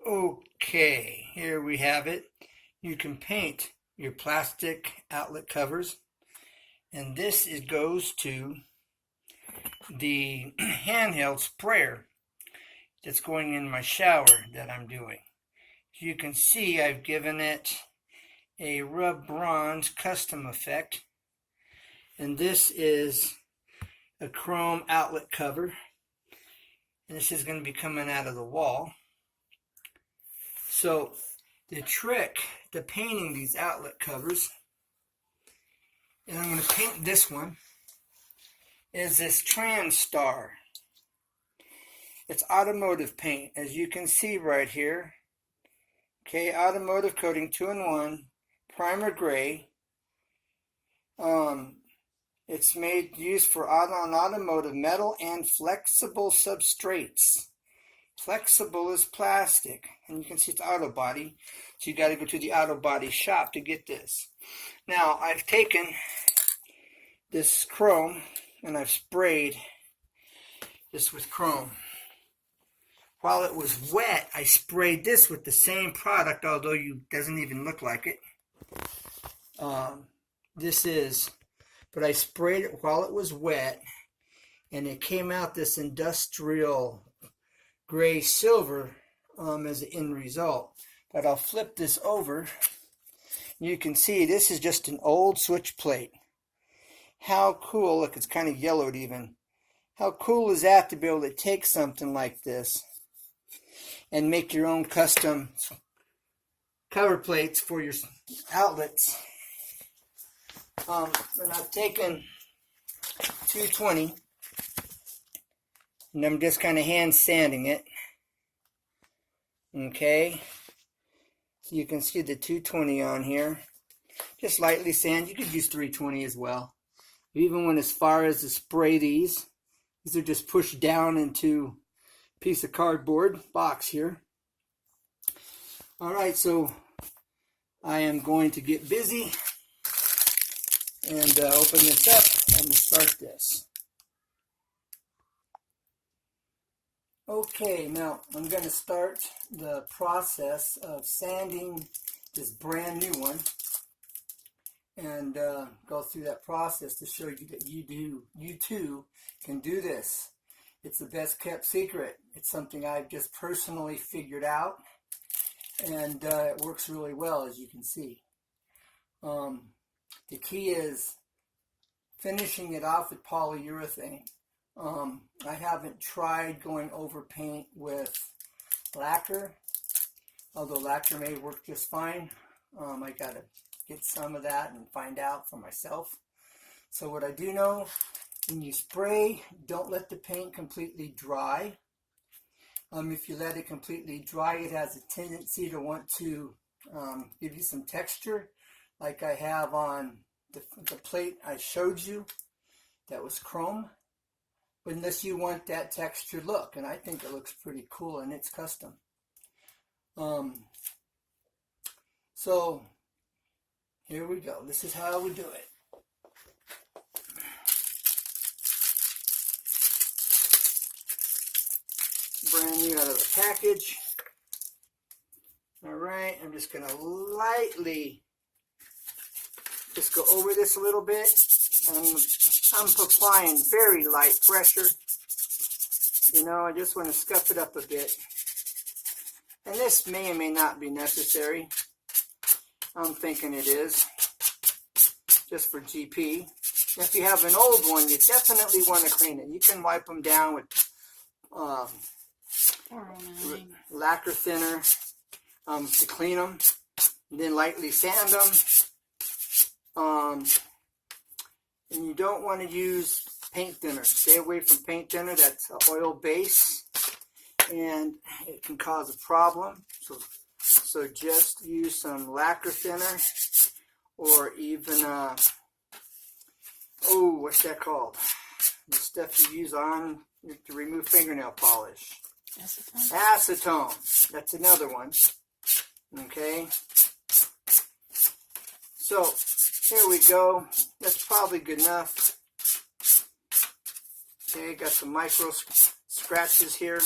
Okay, here we have it. You can paint your plastic outlet covers, and this goes to the handheld sprayer that's going in my shower that I'm doing. As you can see, I've given it a rub bronze custom effect, and this is a chrome outlet cover, and this is going to be coming out of the wall. So the trick to painting these outlet covers, and I'm going to paint this one, is this TransStar. It's automotive paint, as you can see right here. Okay, automotive coating 2-in-1, primer gray. It's used for automotive metal and flexible substrates. Flexible is plastic, and you can see it's auto body, so you got to go to the auto body shop to get this. Now I've taken this chrome and I've sprayed this with chrome. While it was wet, I sprayed this with the same product, although it doesn't even look like it. But I sprayed it while it was wet, and it came out this industrial gray silver as an end result. But I'll flip this over. You can see this is just an old switch plate. How cool, look, it's kind of yellowed even. How cool is that to be able to take something like this and make your own custom cover plates for your outlets? And I've taken 220 and I'm just kind of hand sanding it. Okay, so you can see the 220 on here. Just lightly sand. You could use 320 as well. You even went as far as to spray these. These are just pushed down into a piece of cardboard box here. All right, so I am going to get busy and open this up. I'm going to start this. Okay, now I'm going to start the process of sanding this brand new one and go through that process to show you that you too can do this. It's the best kept secret. It's something I've just personally figured out, and it works really well, as you can see. The key is finishing it off with polyurethane. I haven't tried going over paint with lacquer, although lacquer may work just fine. I gotta get some of that and find out for myself. So what I do know, when you spray, don't let the paint completely dry. If you let it completely dry, it has a tendency to want to give you some texture, like I have on the plate I showed you that was chrome. But unless you want that textured look, and I think it looks pretty cool and it's custom. So here we go. This is how we do it. Brand new out of the package. All right, I'm just going to lightly just go over this a little bit. I'm applying very light pressure. You know, I just want to scuff it up a bit. And this may or may not be necessary. I'm thinking it is, just for GP. If you have an old one, you definitely want to clean it. You can wipe them down with lacquer thinner to clean them, and then lightly sand them. And you don't want to use paint thinner. Stay away from paint thinner. That's an oil base, and it can cause a problem. So just use some lacquer thinner, or even what's that called? The stuff you use on to remove fingernail polish. Acetone. Acetone. That's another one. Okay. So here we go. That's probably good enough. Okay, got some micro scratches here.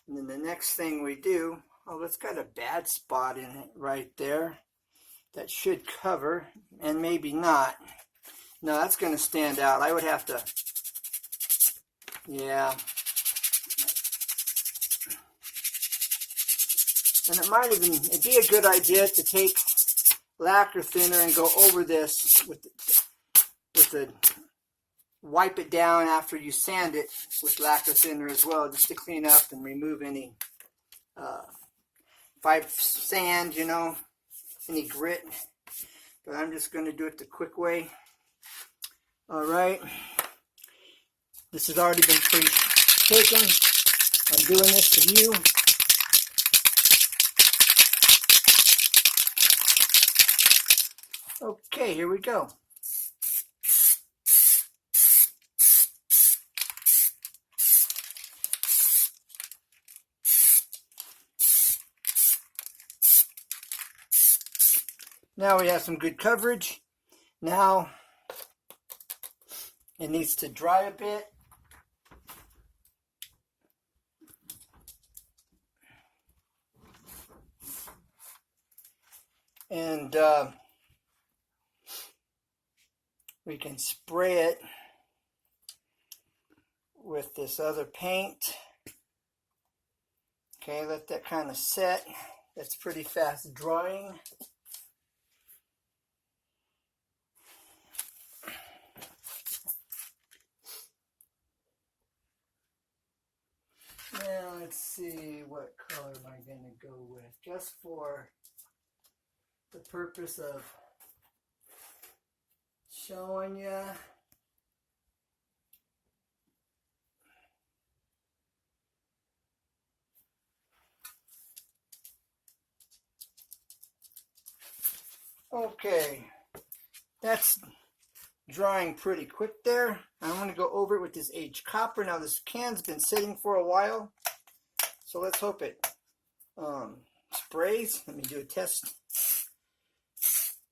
And then the next thing we do, oh, it's got a bad spot in it right there. That should cover, and maybe not. No, that's going to stand out. I would have to, yeah. And it might even, it'd be a good idea to take lacquer thinner and go over this with the wipe it down after you sand it with lacquer thinner as well, just to clean up and remove any sand, you know, any grit. But I'm just going to do it the quick way. All right. This has already been pre-taken. I'm doing this for you. Okay, here we go. Now we have some good coverage. Now it needs to dry a bit. And we can spray it with this other paint. Okay, let that kind of set. That's pretty fast drying. Now let's see, what color am I going to go with? Just for the purpose of showing you. Okay, that's drying pretty quick there. I'm going to go over it with this aged copper. Now this can's been sitting for a while, so let's hope it sprays. Let me do a test.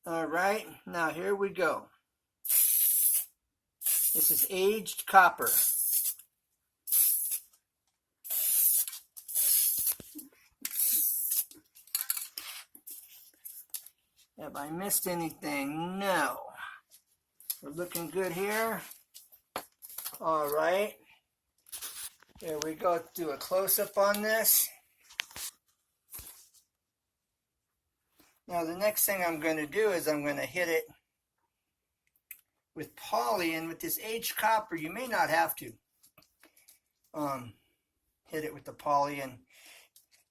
All right, now here we go. This is aged copper. Have I missed anything? No. We're looking good here. All right. Here we go. Let's do a close-up on this. Now the next thing I'm going to do is I'm going to hit it with poly, and with this aged copper you may not have to hit it with the poly. And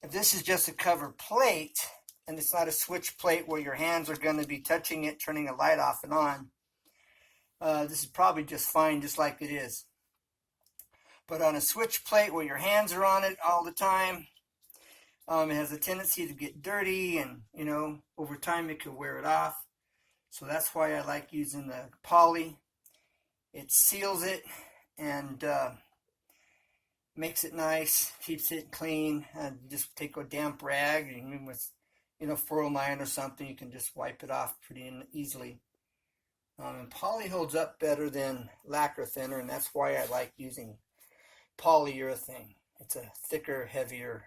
if this is just a cover plate and it's not a switch plate where your hands are going to be touching it, turning the light off and on, this is probably just fine just like it is. But on a switch plate where your hands are on it all the time, it has a tendency to get dirty, and you know, over time it could wear it off. So that's why I like using the poly. It seals it and makes it nice, keeps it clean. And just take a damp rag, and even with, you know, 409 or something, you can just wipe it off pretty easily. And poly holds up better than lacquer thinner, and that's why I like using polyurethane. It's a thicker, heavier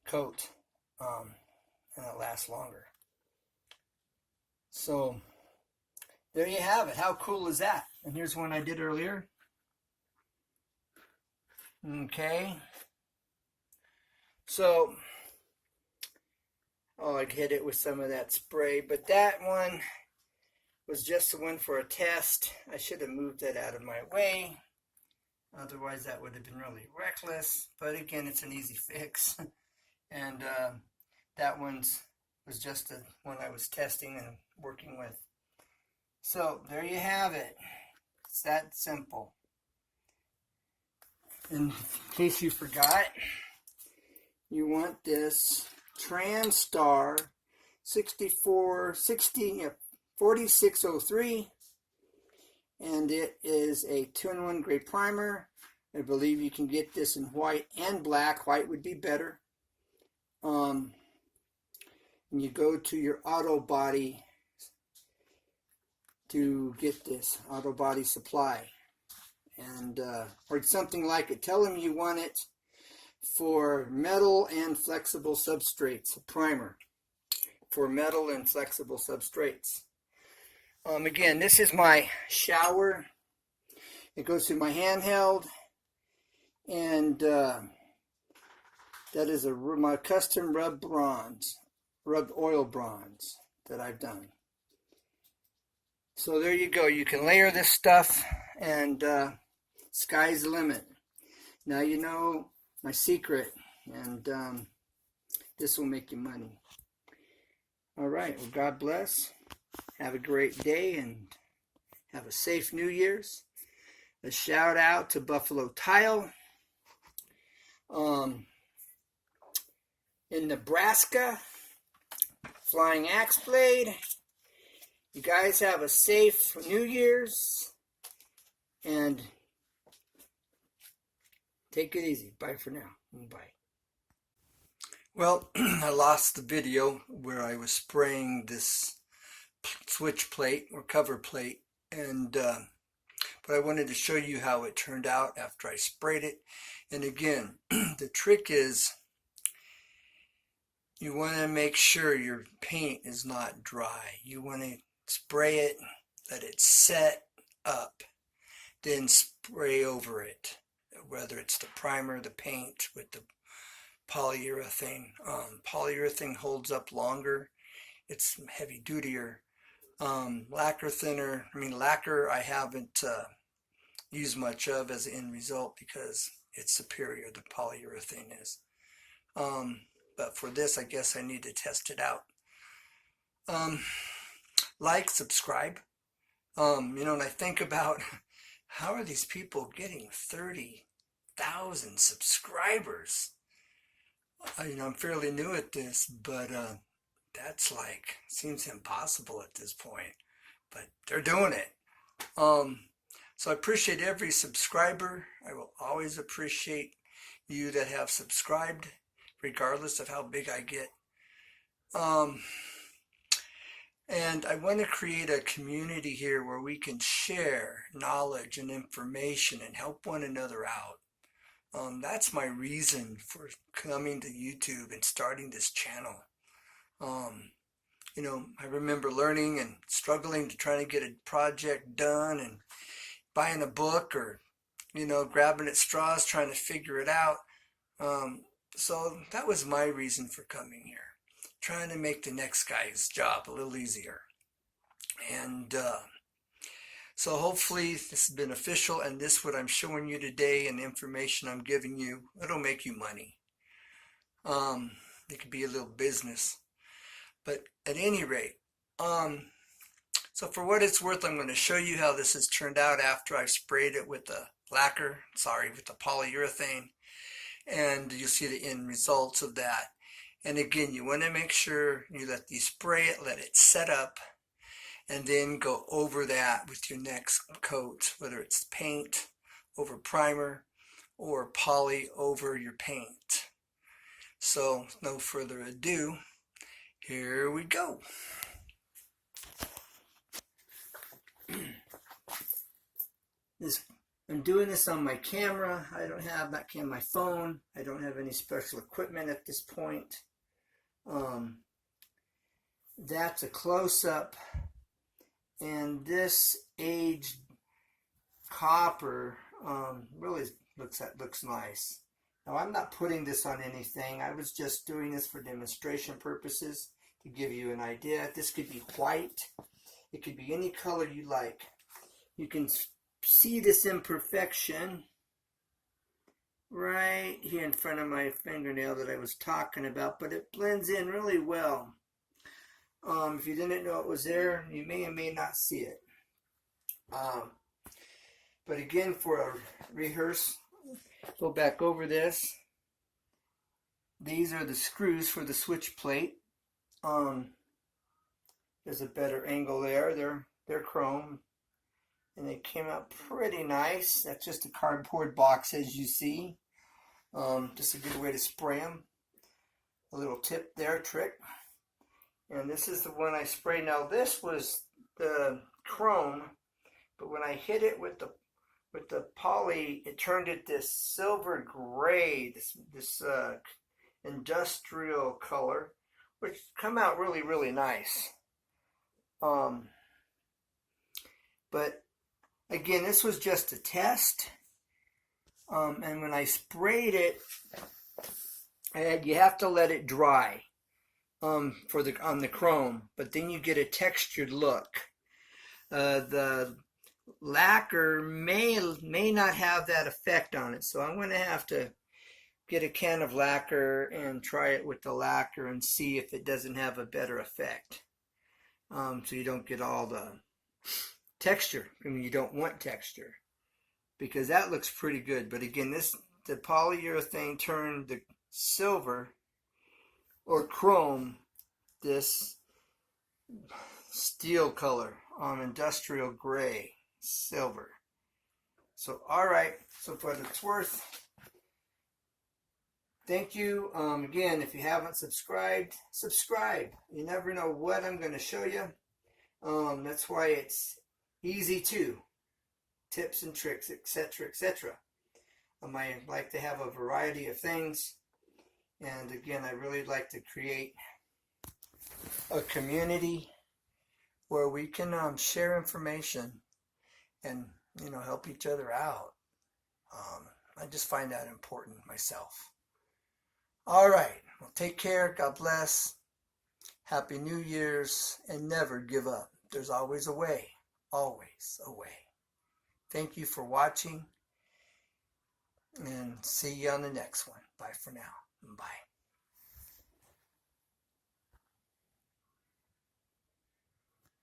coat, and it lasts longer. So there you have it. How cool is that? And here's one I did earlier. Okay. So, I hit it with some of that spray, but that one was just the one for a test. I should have moved that out of my way. Otherwise, that would have been really reckless. But again, it's an easy fix. And that was just the one I was testing and working with. So there you have it. It's that simple. In case you forgot, you want this TranStar 4603, and it is a 2-in-1 gray primer. I believe you can get this in white and black. White would be better. And you go to your auto body to get this auto body supply, and or something like it. Tell them you want it for metal and flexible substrates, a primer for metal and flexible substrates. Again, this is my shower. It goes through my handheld, and that is my custom rubbed oil bronze that I've done. So there you go. You can layer this stuff, and sky's the limit. Now you know my secret, and this will make you money. All right. Well, God bless. Have a great day, and have a safe New Year's. A shout out to Buffalo Tile in Nebraska. Flying Axe Blade. You guys have a safe New Year's, and take it easy. Bye for now. Bye. Well, I lost the video where I was spraying this switch plate or cover plate, and but I wanted to show you how it turned out after I sprayed it. And again, the trick is you want to make sure your paint is not dry. You want to spray it, let it set up, then spray over it, whether it's the primer, the paint with the polyurethane. Polyurethane holds up longer. It's heavy dutier. Lacquer thinner, lacquer I haven't used much of as an end result because it's superior, the polyurethane is. But for this, I guess I need to test it out. Like, subscribe. And I think about how are these people getting 30,000 subscribers? I'm fairly new at this, but that's seems impossible at this point. But they're doing it. So I appreciate every subscriber. I will always appreciate you that have subscribed, regardless of how big I get. And I want to create a community here where we can share knowledge and information and help one another out. That's my reason for coming to YouTube and starting this channel. I remember learning and struggling to try to get a project done and buying a book or, grabbing at straws, trying to figure it out. So that was my reason for coming here. Trying to make the next guy's job a little easier. And so hopefully this is beneficial, and this what I'm showing you today and the information I'm giving you, it'll make you money. It could be a little business. But at any rate, so for what it's worth, I'm going to show you how this has turned out after I've sprayed it with the with the polyurethane, and you'll see the end results of that. And again, you want to make sure you spray it, let it set up, and then go over that with your next coat, whether it's paint over primer or poly over your paint. So, no further ado, here we go. I'm doing this on my camera. I don't have my phone. I don't have any special equipment at this point. That's a close-up, and this aged copper really looks nice. Now, I'm not putting this on anything. I was just doing this for demonstration purposes to give you an idea. This could be white. It could be any color you like. You can see this imperfection right here in front of my fingernail that I was talking about, but it blends in really well. If you didn't know it was there, you may or may not see it. But again, for a rehearse, go back over this. These are the screws for the switch plate. There's a better angle there. They're chrome. And they came out pretty nice. That's just a cardboard box, as you see. Just a good way to spray them. A little tip there, trick. And this is the one I sprayed. Now this was the chrome, but when I hit it with the with the poly, it turned it this silver gray, this industrial color, which come out really, really nice. But again, this was just a test. And when I sprayed it, you have to let it dry on the chrome, but then you get a textured look. The lacquer may not have that effect on it, so I'm going to have to get a can of lacquer and try it with the lacquer and see if it doesn't have a better effect. So you don't get all the texture. I mean, you don't want texture, because that looks pretty good. But again, the polyurethane turned the silver or chrome this steel color on industrial gray silver. So alright, so for what it's worth, thank you. Again, if you haven't subscribed, subscribe. You never know what I'm going to show you. That's why it's easy to. Tips and tricks, etc., etc. I like to have a variety of things. And again, I really like to create a community where we can share information and, help each other out. I just find that important myself. All right. Well, take care. God bless. Happy New Year's. And never give up. There's always a way. Always a way. Thank you for watching. And see you on the next one. Bye for now. Bye.